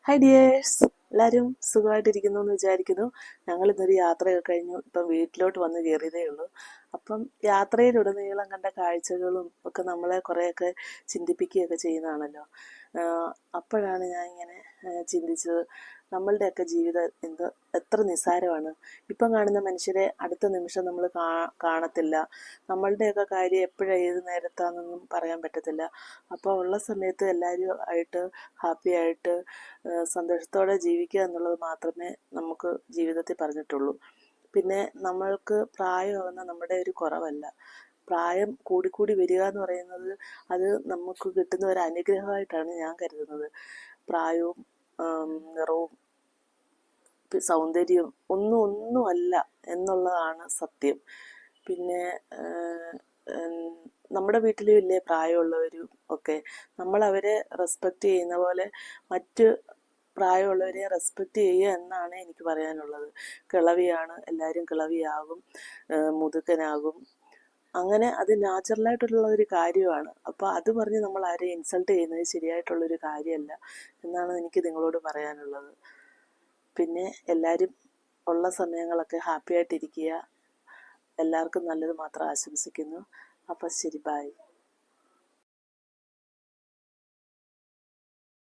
Hi dears, എല്ലാവരും സുഖമായിട്ടിരിക്കുന്നു എന്ന് വിചാരിക്കുന്നു. ഞങ്ങൾ ഇന്നൊരു യാത്രയൊക്കെ കഴിഞ്ഞു ഇപ്പം വീട്ടിലോട്ട് വന്ന് കയറിയതേ ഉള്ളൂ. അപ്പം യാത്രയിലുടനീളം കണ്ട കാഴ്ചകളും ഒക്കെ നമ്മളെ കുറേയൊക്കെ ചിന്തിപ്പിക്കുകയൊക്കെ ചെയ്യുന്നതാണല്ലോ. അപ്പോഴാണ് ഞാൻ ഇങ്ങനെ ചിന്തിച്ചത്, നമ്മളുടെയൊക്കെ ജീവിതം എത്ര നിസ്സാരമാണ്. ഇപ്പം കാണുന്ന മനുഷ്യരെ അടുത്ത നിമിഷം നമ്മൾ കാണത്തില്ല. നമ്മളുടെയൊക്കെ കാര്യം എപ്പോഴാണ് ഏത് നേരത്താണെന്നൊന്നും പറയാൻ പറ്റത്തില്ല. അപ്പോൾ ഉള്ള സമയത്ത് എല്ലാവരും ആയിട്ട് ഹാപ്പി ആയിട്ട് സന്തോഷത്തോടെ ജീവിക്കുക എന്നുള്ളത് മാത്രമേ നമുക്ക് ജീവിതത്തിൽ പറഞ്ഞിട്ടുള്ളൂ. പിന്നെ നമ്മൾക്ക് പ്രായമാകുന്ന നമ്മുടെ ഒരു കുറവല്ല. പ്രായം കൂടിക്കൂടി വരിക എന്ന് പറയുന്നത് അത് നമുക്ക് കിട്ടുന്ന ഒരു അനുഗ്രഹമായിട്ടാണ് ഞാൻ കരുതുന്നത്. പ്രായവും നിറവും സൗന്ദര്യവും ഒന്നുമല്ല എന്നുള്ളതാണ് സത്യം. പിന്നെ നമ്മുടെ വീട്ടിലും ഇല്ലേ പ്രായമുള്ളവരും ഒക്കെ, നമ്മളവരെ റെസ്പെക്റ്റ് ചെയ്യുന്ന പോലെ മറ്റ് പ്രായമുള്ളവരെ റെസ്പെക്റ്റ് ചെയ്യുക എന്നാണ് എനിക്ക് പറയാനുള്ളത്. കിളവിയാണ്, എല്ലാവരും കിളവിയാകും, മുതുക്കനാകും, അങ്ങനെ അത് നാച്ചുറലായിട്ടുള്ള ഒരു കാര്യമാണ്. അപ്പോൾ അത് പറഞ്ഞ് നമ്മൾ ആരെയും ഇൻസൾട്ട് ചെയ്യുന്നത് ശരിയായിട്ടുള്ളൊരു കാര്യമല്ല എന്നാണ് എനിക്ക് നിങ്ങളോട് പറയാനുള്ളത്. പിന്നെ എല്ലാവരും ഉള്ള സമയങ്ങളൊക്കെ ഹാപ്പി ആയിട്ടിരിക്കുക. എല്ലാവർക്കും നല്ലത് മാത്രം ആശംസിക്കുന്നു. അപ്പോൾ ശരി, ബൈ.